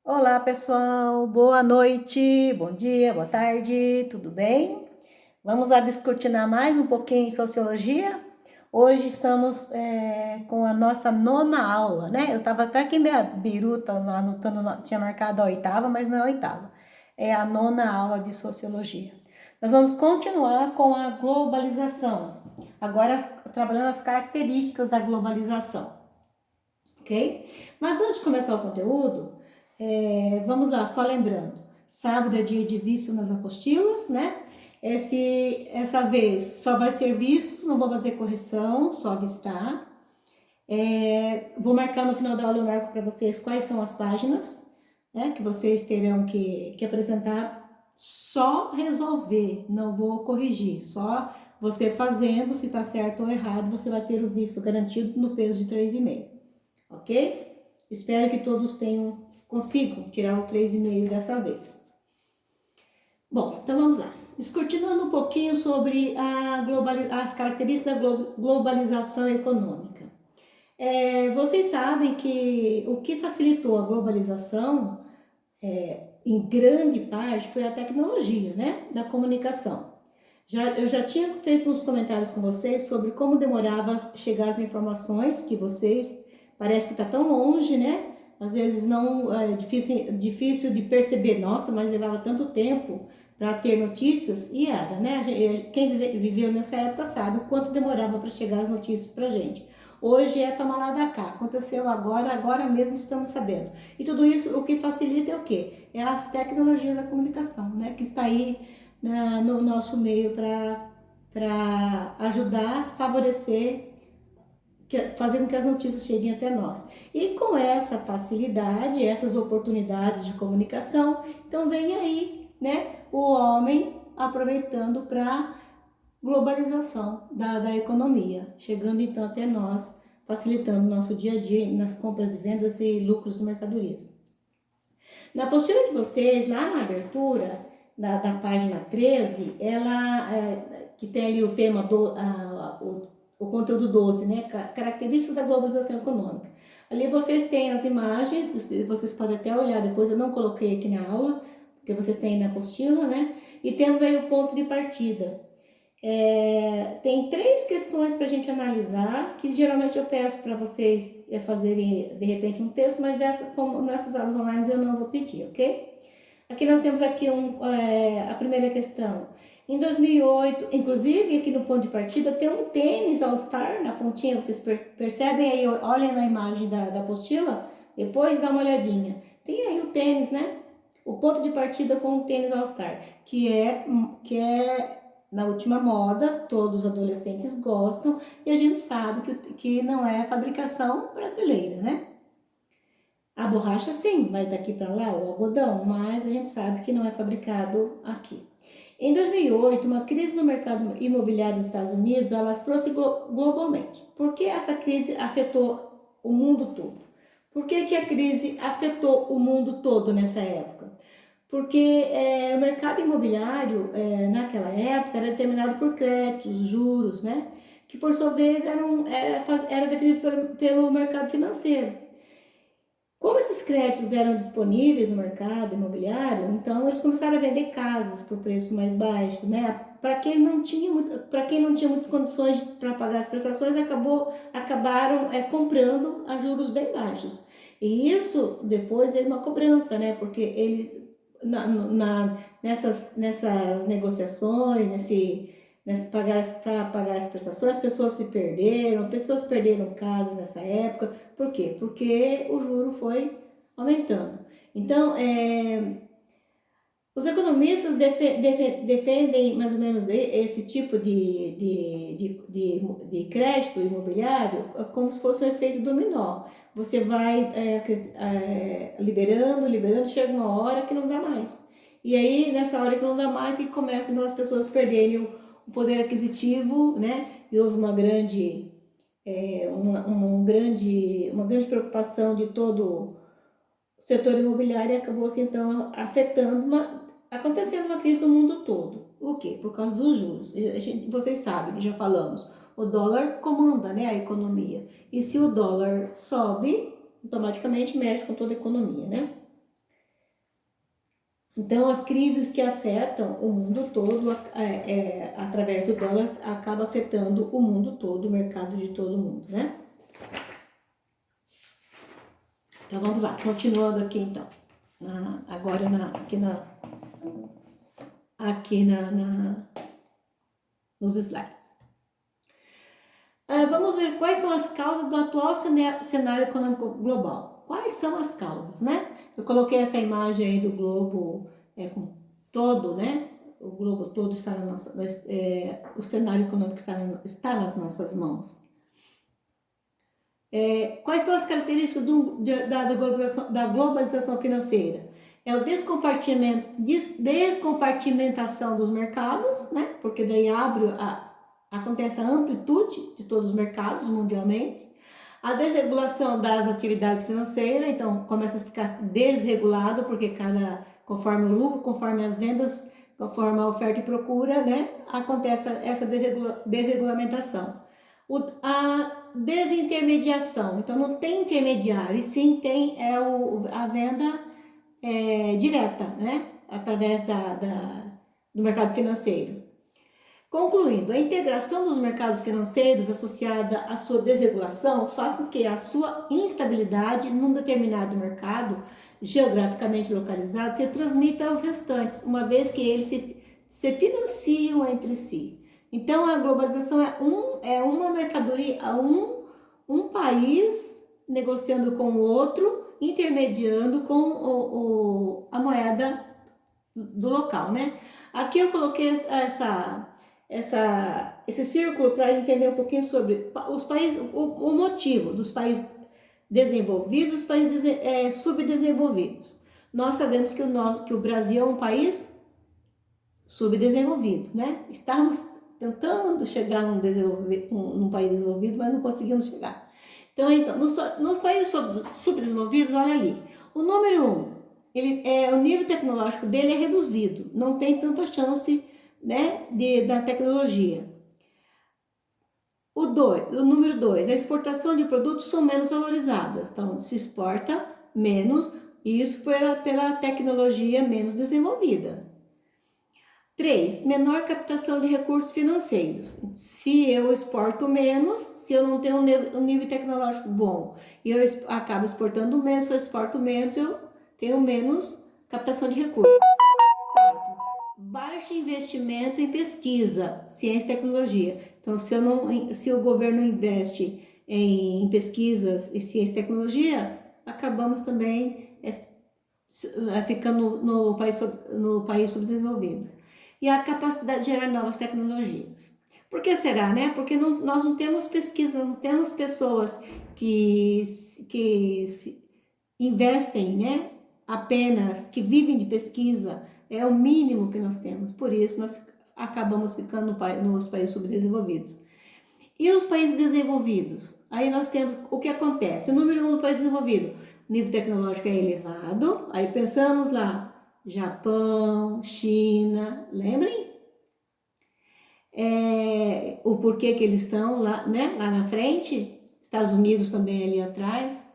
Olá, pessoal. Boa noite, bom dia, boa tarde, tudo bem? Vamos lá descortinar mais um pouquinho em sociologia? Hoje estamos com a nossa nona aula, né? Eu estava até aqui minha biruta lá anotando, tinha marcado a oitava, mas não é a oitava. É a nona aula de sociologia. Nós vamos continuar com a globalização. Agora trabalhando as características da globalização, ok? Mas antes de começar o conteúdo, vamos lá, só lembrando, sábado é dia de vício nas apostilas, né? Essa vez só vai ser visto, não vou fazer correção, só avistar. Vou marcar no final da aula, eu marco para vocês quais são as páginas, né? Que vocês terão que apresentar, só resolver, não vou corrigir, só você fazendo, se está certo ou errado, você vai ter o visto garantido no peso de 3,5, ok? Espero que todos consigam tirar o 3,5 dessa vez. Bom, então vamos lá. Descortinando um pouquinho sobre as características da globalização econômica. Vocês sabem que o que facilitou a globalização, em grande parte, foi a tecnologia, né, da comunicação. Eu já tinha feito uns comentários com vocês sobre como demorava chegar as informações que vocês, parece que está tão longe, né? Às vezes não é difícil de perceber, nossa, mas levava tanto tempo para ter notícias, e era, né? Quem viveu nessa época sabe o quanto demorava para chegar as notícias para gente. Hoje é toma lá da cá, aconteceu agora mesmo estamos sabendo. E tudo isso, o que facilita é o quê? É as tecnologias da comunicação, né? Que está aí no nosso meio para ajudar, favorecer, fazer com que as notícias cheguem até nós. E com essa facilidade, essas oportunidades de comunicação, então vem aí, né, o homem aproveitando para globalização da economia, chegando então até nós, facilitando o nosso dia a dia nas compras e vendas e lucros de mercadorias. Na apostila de vocês, lá na abertura da página 13, que tem ali o tema o conteúdo 12, né? Características da globalização econômica. Ali vocês têm as imagens, vocês podem até olhar depois, eu não coloquei aqui na aula, porque vocês têm na apostila, né? E temos aí o ponto de partida. Tem 3 questões para a gente analisar, que geralmente eu peço para vocês fazerem de repente um texto, mas como nessas aulas online eu não vou pedir, ok? Aqui nós temos aqui a primeira questão. Em 2008, inclusive aqui no ponto de partida tem um tênis All-Star na pontinha, vocês percebem aí, olhem na imagem da apostila, depois dá uma olhadinha. Tem aí o tênis, né? O ponto de partida com o tênis All-Star, que é na última moda, todos os adolescentes gostam, e a gente sabe que não é fabricação brasileira, né? A borracha sim, vai daqui para lá, o algodão, mas a gente sabe que não é fabricado aqui. Em 2008, uma crise no mercado imobiliário dos Estados Unidos alastrou-se globalmente. Por que essa crise afetou o mundo todo? Por que a crise afetou o mundo todo nessa época? Porque o mercado imobiliário, naquela época, era determinado por créditos, juros, né? Que por sua vez era definido pelo mercado financeiro. Como esses créditos eram disponíveis no mercado imobiliário, então eles começaram a vender casas por preço mais baixo, né? Para quem não tinha muitas condições para pagar as prestações, acabaram comprando a juros bem baixos. E isso depois veio uma cobrança, né? Porque eles nessas negociações, para pagar as prestações, pessoas perderam casas nessa época. Por quê? Porque o juro foi aumentando. Então, os economistas defendem mais ou menos esse tipo de crédito imobiliário como se fosse um efeito dominó. Você vai liberando, chega uma hora que não dá mais. E aí, nessa hora que não dá mais, que começam as pessoas perderem o poder aquisitivo, né? E houve uma grande preocupação de todo o setor imobiliário, e acabou assim, então acontecendo uma crise no mundo todo. O quê? Por causa dos juros. Vocês sabem, já falamos, o dólar comanda, né, a economia. E se o dólar sobe, automaticamente mexe com toda a economia, né? Então, as crises que afetam o mundo todo, através do dólar, acaba afetando o mundo todo, o mercado de todo mundo, né? Então, vamos lá, continuando aqui, então. Agora, nos slides. Vamos ver quais são as causas do atual cenário econômico global. Quais são as causas, né? Eu coloquei essa imagem aí do globo com todo, né? O globo todo está na nossa, o cenário econômico está nas nossas mãos. Quais são as características da globalização financeira? É o descompartimentação dos mercados, né? Porque daí acontece a amplitude de todos os mercados mundialmente. A desregulação das atividades financeiras, então começa a ficar desregulado, porque conforme o lucro, conforme as vendas, conforme a oferta e procura, né? Acontece essa desregulamentação. A desintermediação, então não tem intermediário, e sim tem a venda direta, né? Através do mercado financeiro. Concluindo, a integração dos mercados financeiros associada à sua desregulação faz com que a sua instabilidade num determinado mercado geograficamente localizado se transmita aos restantes, uma vez que eles se financiam entre si. Então, a globalização é uma mercadoria, um país negociando com o outro, intermediando com a moeda do local, né? Aqui eu coloquei esse círculo para entender um pouquinho sobre os países, o motivo dos países desenvolvidos e os países subdesenvolvidos. Nós sabemos que o Brasil é um país subdesenvolvido, né? Estamos tentando chegar num país desenvolvido, mas não conseguimos chegar. Então nos países subdesenvolvidos, olha ali, o número 1, o nível tecnológico dele é reduzido, não tem tanta chance, né, da tecnologia. O número 2, a exportação de produtos são menos valorizadas, então se exporta menos, isso pela tecnologia menos desenvolvida. 3, menor captação de recursos financeiros. Se eu exporto menos, se eu não tenho um nível tecnológico bom e eu acabo exportando menos, se eu exporto menos, eu tenho menos captação de recursos. 4, baixo investimento em pesquisa, ciência e tecnologia. Então, se o governo investe em pesquisas e ciência e tecnologia, acabamos também ficando no país subdesenvolvido. E a capacidade de gerar novas tecnologias. Por que será, né? Porque nós não temos pesquisa, nós não temos pessoas que investem, né? Apenas, que vivem de pesquisa, é o mínimo que nós temos. Por isso, nós acabamos ficando nos países subdesenvolvidos. E os países desenvolvidos? Aí nós temos o que acontece. O número 1 do país desenvolvido, o nível tecnológico é elevado. Aí pensamos lá, Japão, China, lembrem? O porquê que eles estão lá, né, lá na frente. Estados Unidos também ali atrás.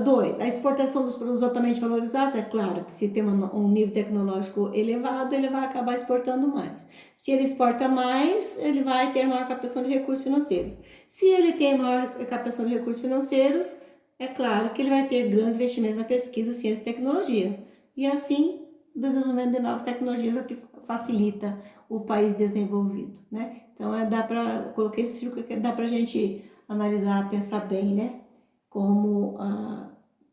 2, a exportação dos produtos altamente valorizados. É claro que se tem um nível tecnológico elevado, ele vai acabar exportando mais. Se ele exporta mais, ele vai ter maior captação de recursos financeiros. Se ele tem maior captação de recursos financeiros, é claro que ele vai ter grandes investimentos na pesquisa, ciência e tecnologia. E assim, o desenvolvimento de novas tecnologias é o que facilita o país desenvolvido, né? Então, coloquei esse círculo que dá pra gente analisar, pensar bem, né? Como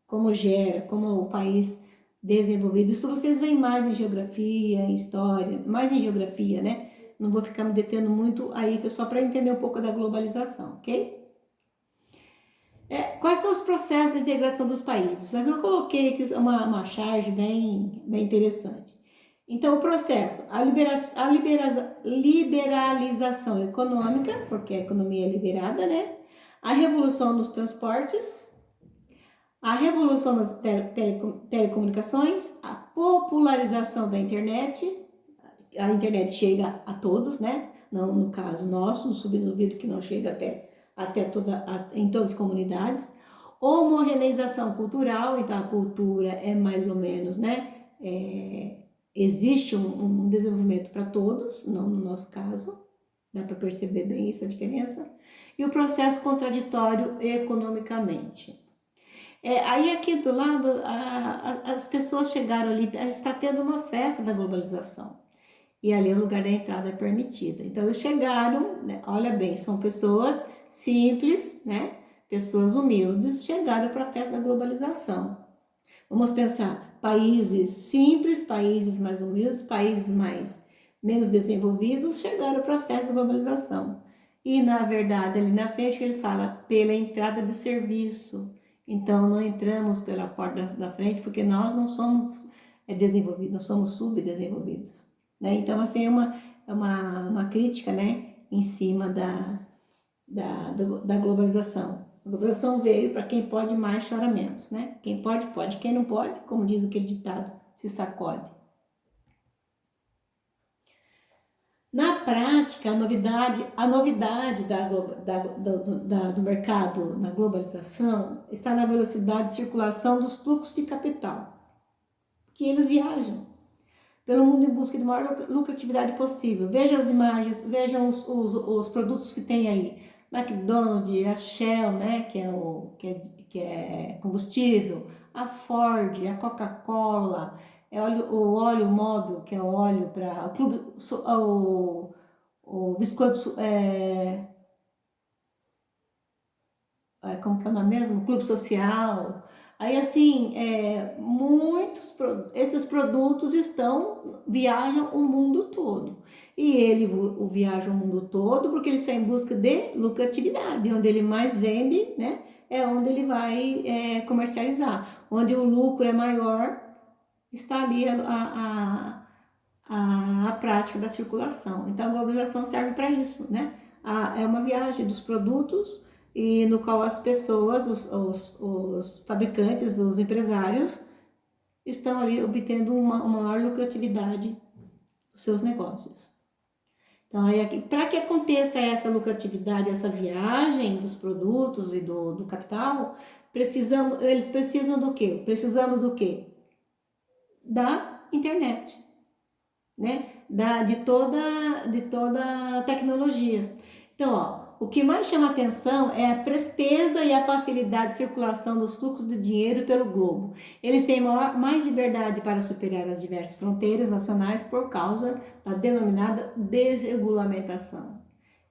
o país desenvolvido. Isso vocês veem mais em geografia, em história, mais em geografia, né? Não vou ficar me detendo muito a isso, é só para entender um pouco da globalização, ok? Quais são os processos de integração dos países? Aqui eu coloquei aqui uma charge bem interessante. Então, o processo, a liberalização econômica, porque a economia é liberada, né? A revolução dos transportes, a revolução das telecomunicações, a popularização da internet, a internet chega a todos, né? Não no caso nosso, no subdesenvolvido que não chega em todas as comunidades. Homogeneização cultural, então a cultura é mais ou menos, né? Existe um desenvolvimento para todos, não no nosso caso, dá para perceber bem essa diferença, e o processo contraditório economicamente. Aí aqui do lado, as pessoas chegaram ali, está tendo uma festa da globalização, e ali o lugar da entrada é permitida. Então eles chegaram, né, olha bem, são pessoas simples, né, pessoas humildes, chegaram para a festa da globalização. Vamos pensar, países simples, países mais humildes, países menos desenvolvidos, chegaram para a festa da globalização. E, na verdade, ali na frente ele fala, pela entrada de serviço. Então, não entramos pela porta da frente, porque nós não somos desenvolvidos, nós somos subdesenvolvidos. Né? Então, assim, é uma crítica, né, em cima da globalização. A globalização veio para quem pode mais, chora menos, né? Quem pode, pode. Quem não pode, como diz aquele ditado, se sacode. Na prática, a novidade do mercado na globalização está na velocidade de circulação dos fluxos de capital, que eles viajam pelo mundo em busca de maior lucratividade possível. Veja as imagens, vejam os produtos que tem aí. McDonald's, a Shell, né, que é combustível, a Ford, a Coca-Cola, o óleo móvel, que é o óleo para o biscoito, como que é o nome mesmo? Clube Social. Aí assim, esses produtos viajam o mundo todo. E ele viaja o mundo todo porque ele está em busca de lucratividade. Onde ele mais vende, né, é onde ele vai comercializar. Onde o lucro é maior, está ali a prática da circulação. Então a globalização serve para isso, né? É uma viagem dos produtos e no qual as pessoas, os fabricantes, os empresários, estão ali obtendo uma maior lucratividade dos seus negócios. Então, para que aconteça essa lucratividade, essa viagem dos produtos e do capital, eles precisam do quê? Precisamos do quê? Da internet, né? De toda a tecnologia. Então, ó, o que mais chama atenção é a presteza e a facilidade de circulação dos fluxos de dinheiro pelo globo. Eles têm mais liberdade para superar as diversas fronteiras nacionais por causa da denominada desregulamentação.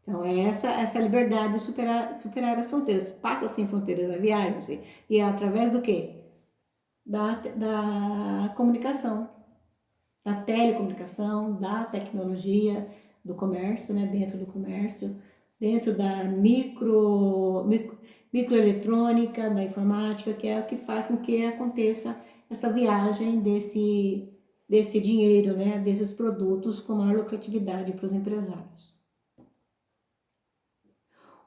Então, é essa liberdade de superar as fronteiras. Passa sem fronteiras a viagem, e é através do quê? Da comunicação, da telecomunicação, da tecnologia, do comércio, né? Dentro do comércio, dentro da microeletrônica, da informática, que é o que faz com que aconteça essa viagem desse dinheiro, né? Desses produtos com maior lucratividade para os empresários.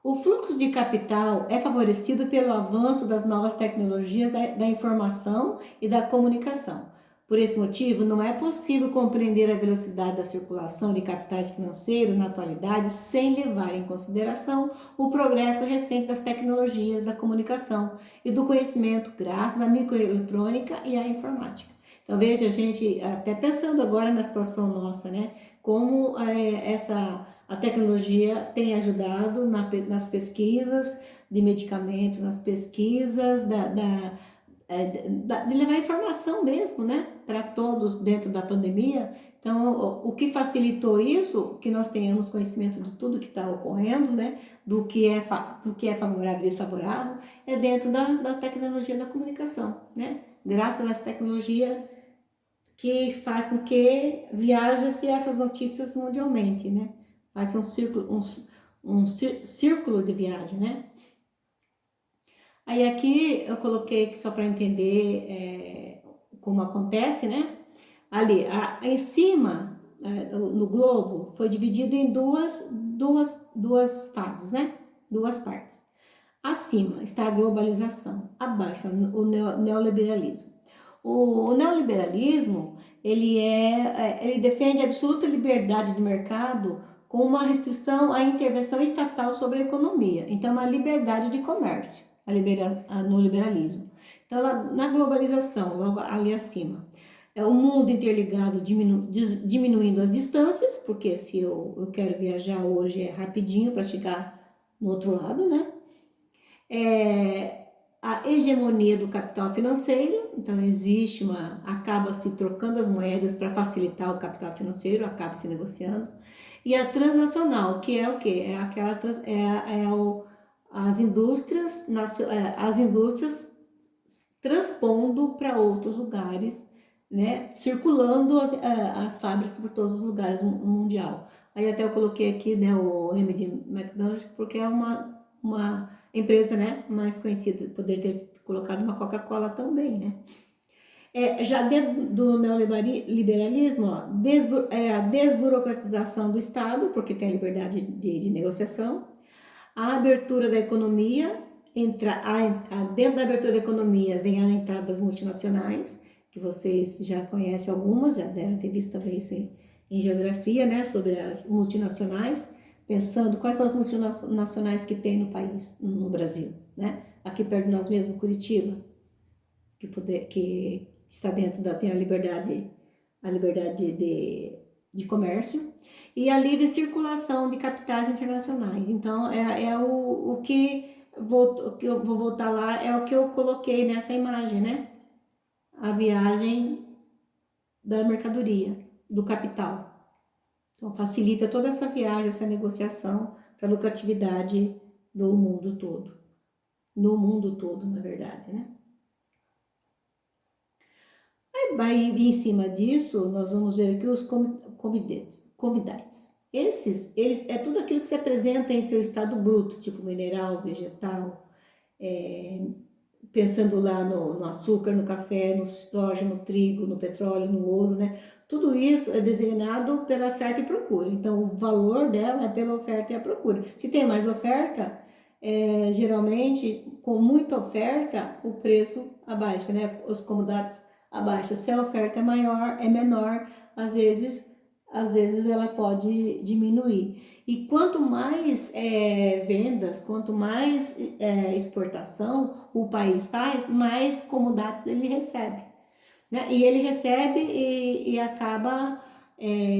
O fluxo de capital é favorecido pelo avanço das novas tecnologias da informação e da comunicação. Por esse motivo, não é possível compreender a velocidade da circulação de capitais financeiros na atualidade sem levar em consideração o progresso recente das tecnologias da comunicação e do conhecimento graças à microeletrônica e à informática. Então, veja, gente, até pensando agora na situação nossa, né? Como a tecnologia tem ajudado nas pesquisas de medicamentos, nas pesquisas de levar informação mesmo, né, para todos dentro da pandemia. Então, o que facilitou isso, que nós tenhamos conhecimento de tudo que está ocorrendo, né, do que é favorável e desfavorável, é dentro da tecnologia da comunicação, né, graças a essa tecnologia que faz com que viajem-se essas notícias mundialmente, né, faz um círculo de viagem, né. Aí aqui eu coloquei aqui só para entender como acontece, né? Ali, em cima, no globo, foi dividido em duas fases, né? Duas partes. Acima está a globalização, abaixo o neoliberalismo. O neoliberalismo, ele defende a absoluta liberdade de mercado com uma restrição à intervenção estatal sobre a economia. Então, uma liberdade de comércio. No liberalismo. Então, na globalização, logo ali acima, É o mundo interligado diminuindo as distâncias, porque se eu quero viajar hoje é rapidinho para chegar no outro lado, né? A hegemonia do capital financeiro, então existe acaba se trocando as moedas para facilitar o capital financeiro, acaba se negociando, e a transnacional, que é o quê? É aquela as indústrias transpondo para outros lugares, né? Circulando as fábricas por todos os lugares mundial. Aí até eu coloquei aqui, né, o Remedy McDonald's, porque é uma empresa, né, mais conhecida, poder ter colocado uma Coca-Cola também, né? Já dentro do neoliberalismo, ó, a desburocratização do Estado, porque tem a liberdade de negociação, a abertura da economia, dentro da abertura da economia vem a entrada das multinacionais, que vocês já conhecem algumas, já devem ter visto também isso em geografia, né, sobre as multinacionais, pensando quais são as multinacionais que tem no país, no Brasil, né? Aqui perto de nós mesmo, Curitiba, que está dentro tem a liberdade de comércio e a livre circulação de capitais internacionais. Então, o que eu vou voltar lá é o que eu coloquei nessa imagem, né? A viagem da mercadoria, do capital. Então, facilita toda essa viagem, essa negociação para a lucratividade do mundo todo. No mundo todo, na verdade, né? Aí, em cima disso, nós vamos ver aqui os convidados. Eles é tudo aquilo que se apresenta em seu estado bruto, tipo mineral, vegetal, pensando lá no açúcar, no café, no soja, no trigo, no petróleo, no ouro, né? Tudo isso é designado pela oferta e procura. Então, o valor dela é pela oferta e a procura. Se tem mais oferta, geralmente, com muita oferta, o preço abaixa, né? Os commodities abaixa. Se a oferta é maior, é menor, às vezes ela pode diminuir. E quanto mais vendas, quanto mais exportação o país faz, mais commodities ele recebe, né? E ele recebe e acaba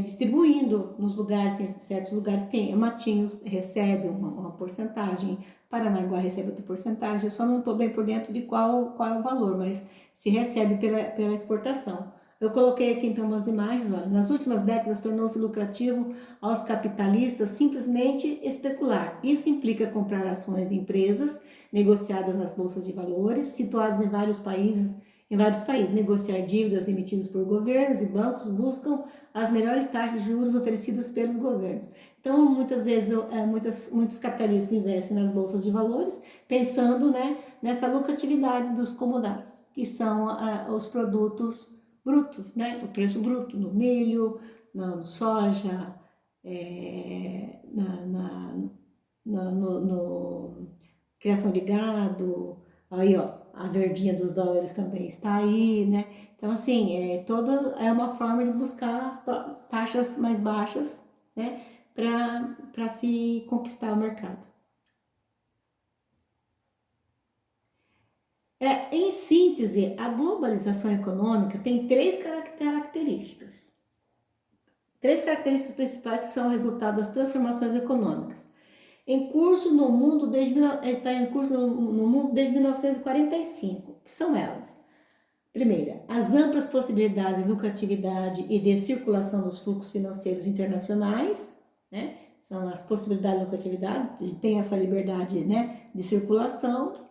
distribuindo nos lugares, tem certos lugares tem, Matinhos recebe uma porcentagem, Paranaguá recebe outra porcentagem, eu só não estou bem por dentro de qual é o valor, mas se recebe pela exportação. Eu coloquei aqui então umas imagens, olha, nas últimas décadas tornou-se lucrativo aos capitalistas simplesmente especular. Isso implica comprar ações de empresas negociadas nas bolsas de valores, situadas em vários países, negociar dívidas emitidas por governos e bancos buscam as melhores taxas de juros oferecidas pelos governos. Então, muitas vezes, muitos capitalistas investem nas bolsas de valores, pensando, né, nessa lucratividade dos commodities, que são os produtos brutos, né, o preço bruto no milho, no soja, no criação de gado, aí ó, a verdinha dos dólares também está aí, né? Então, assim, é uma forma de buscar as taxas mais baixas, né, para se conquistar o mercado. Em síntese, a globalização econômica tem três características. Três características principais que são o resultado das transformações econômicas. Está em curso no mundo desde 1945, que são elas. Primeira, as amplas possibilidades de lucratividade e de circulação dos fluxos financeiros internacionais, né? São as possibilidades de lucratividade, tem essa liberdade, né, de circulação.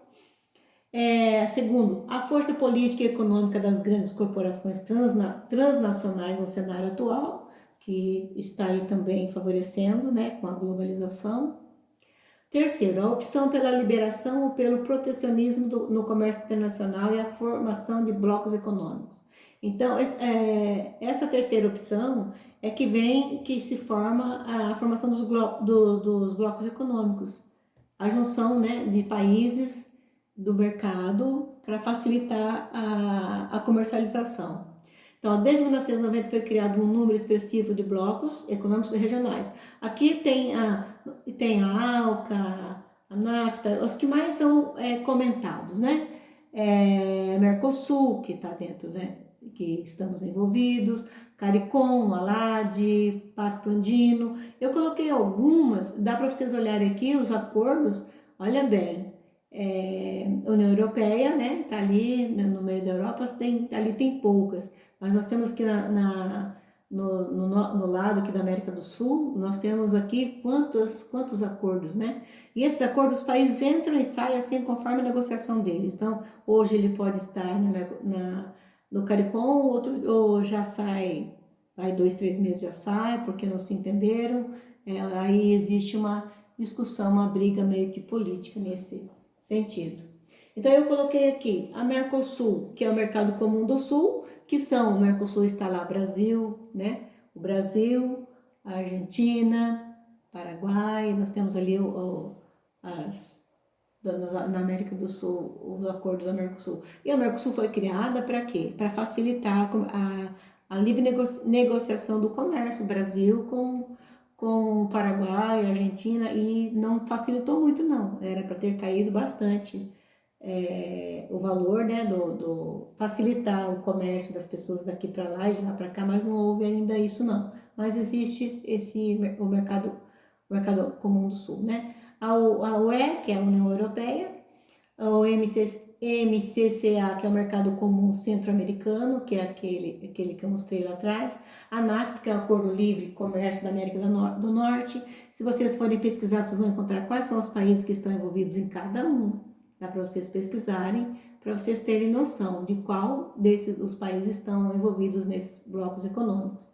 Segundo, a força política e econômica das grandes corporações transnacionais no cenário atual, que está aí também favorecendo, né, com a globalização. Terceiro, a opção pela liberação ou pelo protecionismo no comércio internacional e a formação de blocos econômicos. Então, essa terceira opção é que se forma a formação dos blocos econômicos, a junção, né, de países do mercado para facilitar a comercialização. Então, desde 1990 foi criado um número expressivo de blocos econômicos regionais. Aqui tem a ALCA, a NAFTA, os que mais são comentados, né? Mercosul, que está dentro, né? que estamos envolvidos, CARICOM, ALAD, Pacto Andino. Eu coloquei algumas, dá para vocês olharem aqui os acordos, olha bem, União Europeia, né, tá ali no meio da Europa, ali tem poucas, mas nós temos aqui no lado aqui da América do Sul, nós temos aqui quantos acordos, né? E esses acordos, os países entram e saem assim conforme a negociação deles. Então, hoje ele pode estar no CARICOM, outro ou já sai, vai 2, 3 meses já sai, porque não se entenderam. Aí existe uma discussão, uma briga meio que política nesse sentido. Então eu coloquei aqui a Mercosul, que é o Mercado Comum do Sul, que são, o Mercosul está lá, Brasil, né? O Brasil, a Argentina, Paraguai, nós temos ali na América do Sul, os acordos da Mercosul. E a Mercosul foi criada para quê? Para facilitar a livre negociação do comércio, Brasil com o Paraguai, Argentina, e não facilitou muito não, era para ter caído bastante o valor, né, do facilitar o comércio das pessoas daqui para lá e de lá para cá, mas não houve ainda isso não. Mas existe o mercado comum do Sul, né? A UE, que é a União Europeia, o MCCA, que é o Mercado Comum Centro-Americano, que é aquele que eu mostrei lá atrás, a NAFTA, que é o Acordo Livre de Comércio da América do Norte. Se vocês forem pesquisar, vocês vão encontrar quais são os países que estão envolvidos em cada um. Dá para vocês pesquisarem, para vocês terem noção de qual desses os países estão envolvidos nesses blocos econômicos.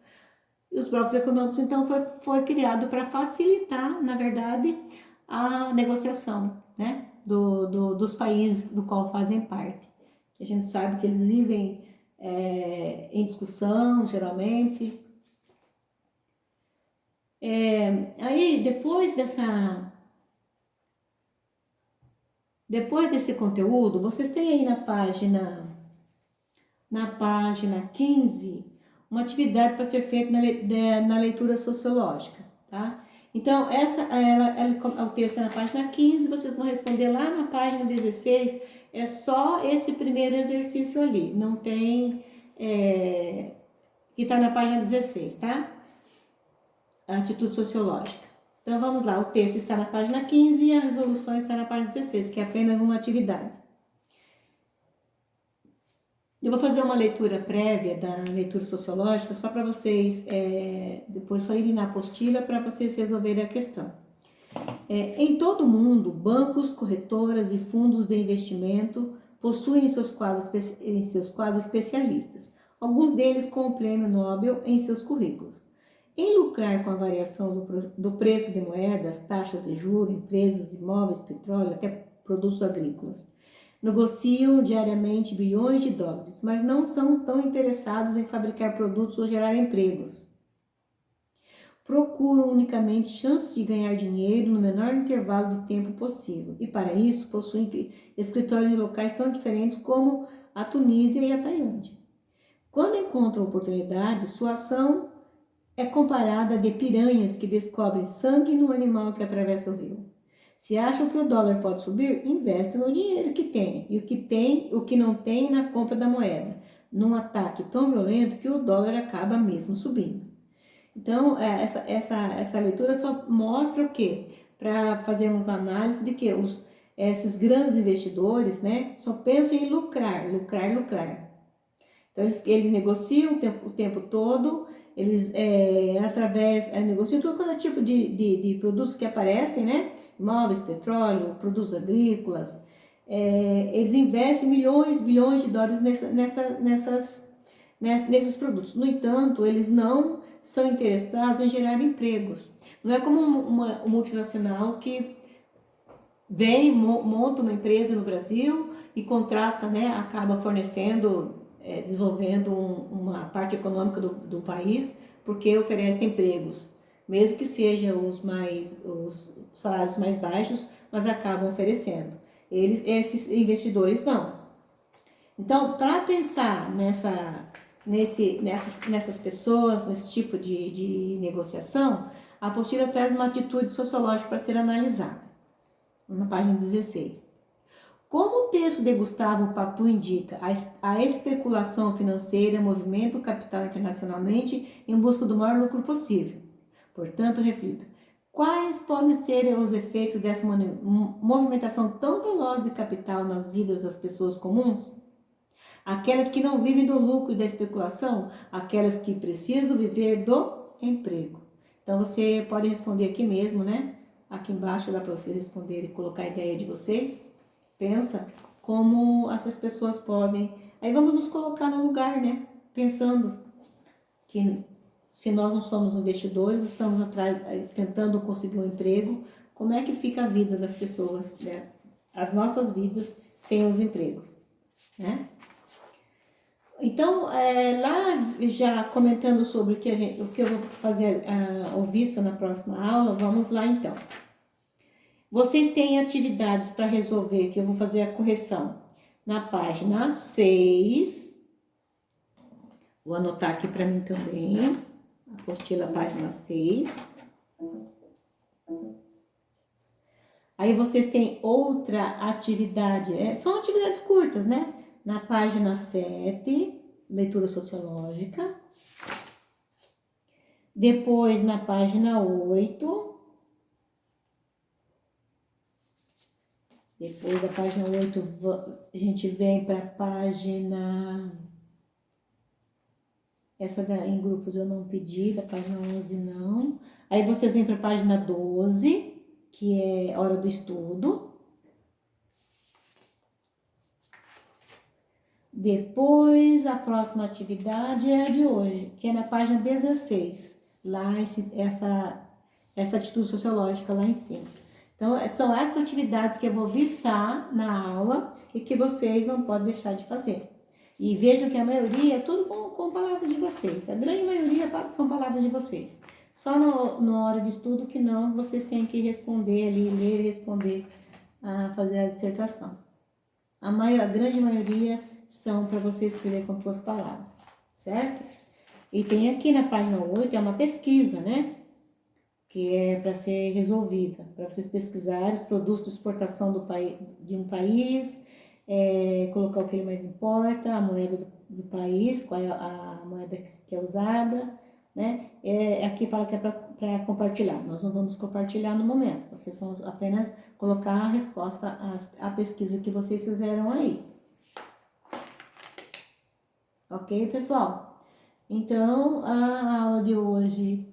E os blocos econômicos, então, foi criado para facilitar, na verdade, a negociação, né, dos países do qual fazem parte. A gente sabe que eles vivem em discussão, geralmente. Aí, depois desse conteúdo, vocês têm aí na página 15, uma atividade para ser feita na leitura sociológica, tá? Então, o texto é na página 15, vocês vão responder lá na página 16, é só esse primeiro exercício ali, não tem, que está na página 16, tá? A atitude sociológica. Então, vamos lá, o texto está na página 15 e a resolução está na página 16, que é apenas uma atividade. Eu vou fazer uma leitura prévia da leitura sociológica, só para vocês, depois só irem na apostila para vocês resolverem a questão. Em todo o mundo, bancos, corretoras e fundos de investimento possuem em seus quadros especialistas, alguns deles com o prêmio Nobel em seus currículos. Em lucrar com a variação do preço de moedas, taxas de juros, empresas, imóveis, petróleo, até produtos agrícolas. Negociam diariamente bilhões de dólares, mas não são tão interessados em fabricar produtos ou gerar empregos. Procuram unicamente chances de ganhar dinheiro no menor intervalo de tempo possível e, para isso, possuem escritórios em locais tão diferentes como a Tunísia e a Tailândia. Quando encontram oportunidade, sua ação é comparada a de piranhas que descobrem sangue no animal que atravessa o rio. Se acham que o dólar pode subir, investem no dinheiro que tem e o que não tem na compra da moeda, num ataque tão violento que o dólar acaba mesmo subindo. Então, essa leitura só mostra o quê? Para fazermos análise de que esses grandes investidores, né, só pensam em lucrar. Então, eles negociam o tempo todo, eles negociam todo quanto é tipo de produtos que aparecem, né? Imóveis, petróleo, produtos agrícolas. Eles investem bilhões de dólares nesses produtos. No entanto, eles não são interessados em gerar empregos. Não é como uma multinacional que vem, monta uma empresa no Brasil e contrata, né? Acaba fornecendo, desenvolvendo uma parte econômica do país, porque oferece empregos, mesmo que sejam os salários mais baixos, mas acabam oferecendo. Esses investidores não. Então, para pensar nessas pessoas, nesse tipo de negociação, a apostila traz uma atitude sociológica para ser analisada, na página 16. Como o texto de Gustavo Patu indica, a especulação financeira movimenta o capital internacionalmente em busca do maior lucro possível. Portanto, reflita. Quais podem ser os efeitos dessa movimentação tão veloz de capital nas vidas das pessoas comuns? Aquelas que não vivem do lucro e da especulação, aquelas que precisam viver do emprego. Então, você pode responder aqui mesmo, né? Aqui embaixo dá para vocês responder e colocar a ideia de vocês. Pensa como essas pessoas podem... Aí vamos nos colocar no lugar, né? Pensando que se nós não somos investidores, estamos atrás, tentando conseguir um emprego, como é que fica a vida das pessoas, né? As nossas vidas sem os empregos, né? Então, lá já comentando sobre o que eu vou fazer o visto na próxima aula, vamos lá então. Vocês têm atividades para resolver, que eu vou fazer a correção na página 6. Vou anotar aqui para mim também, apostila página 6. Aí vocês têm outra atividade, são atividades curtas, né? Na página 7, leitura sociológica. Depois, na página 8. Depois da página 8, a gente vem para a página... Essa em grupos eu não pedi, da página 11 não. Aí vocês vêm para a página 12, que é hora do estudo. Depois, a próxima atividade é a de hoje, que é na página 16. Lá, essa atitude sociológica lá em cima. Então, são essas atividades que eu vou listar na aula e que vocês não podem deixar de fazer. E vejam que a maioria é tudo com palavras de vocês. A grande maioria são palavras de vocês. Só na hora de estudo que não, vocês têm que responder ali, ler e responder, fazer a dissertação. A grande maioria são para você escrever com suas palavras, certo? E tem aqui na página 8, é uma pesquisa, né? Que é para ser resolvida, para vocês pesquisarem os produtos de exportação de um país, colocar o que ele mais importa, a moeda do país, qual é a moeda que é usada, né? Aqui fala que é para compartilhar, nós não vamos compartilhar no momento, vocês vão apenas colocar a resposta à pesquisa que vocês fizeram aí. Ok, pessoal? Então, a aula de hoje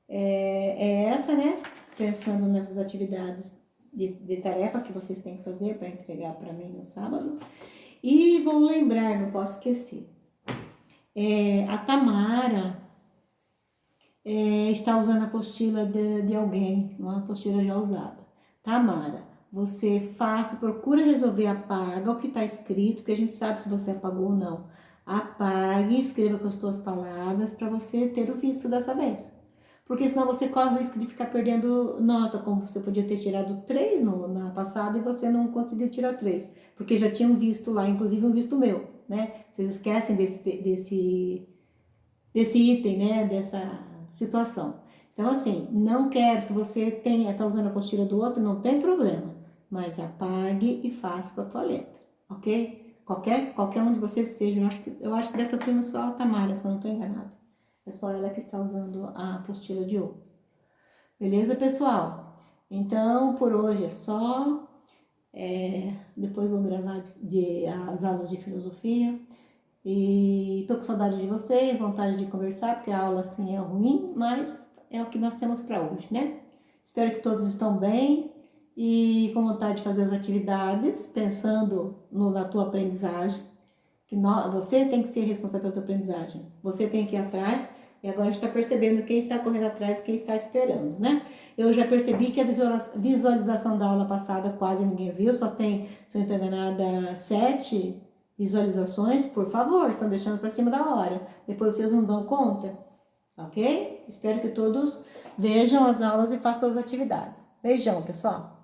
é essa, né? Pensando nessas atividades de tarefa que vocês têm que fazer para entregar para mim no sábado. E vou lembrar, não posso esquecer. A Tamara está usando a apostila de alguém, uma apostila já usada. Tamara, você procura resolver, apaga o que está escrito, porque a gente sabe se você apagou ou não. Apague, escreva com as suas palavras para você ter o visto dessa vez. Porque senão você corre o risco de ficar perdendo nota, como você podia ter tirado 3 na passada e você não conseguiu tirar 3. Porque já tinha um visto lá, inclusive um visto meu, né? Vocês esquecem desse item, né? Dessa situação. Então, assim, não quero, se você está usando a apostila do outro, não tem problema. Mas apague e faça com a tua letra, ok? Qualquer um de vocês que seja, eu acho que dessa turma só a Tamara, se eu não estou enganada. É só ela que está usando a apostila de ouro. Beleza, pessoal? Então, por hoje é só. Depois vou gravar as aulas de filosofia. E tô com saudade de vocês, vontade de conversar, porque a aula assim é ruim, mas é o que nós temos para hoje, né? Espero que todos estão bem e com vontade de fazer as atividades, pensando na tua aprendizagem. Que você tem que ser responsável pela tua aprendizagem. Você tem que ir atrás e agora a gente está percebendo quem está correndo atrás e quem está esperando, né? Eu já percebi que a visualização da aula passada quase ninguém viu, só tem, se eu não estou enganada, 7 visualizações. Por favor, estão deixando para cima da hora. Depois vocês não dão conta, ok? Espero que todos vejam as aulas e façam todas as atividades. Beijão, pessoal!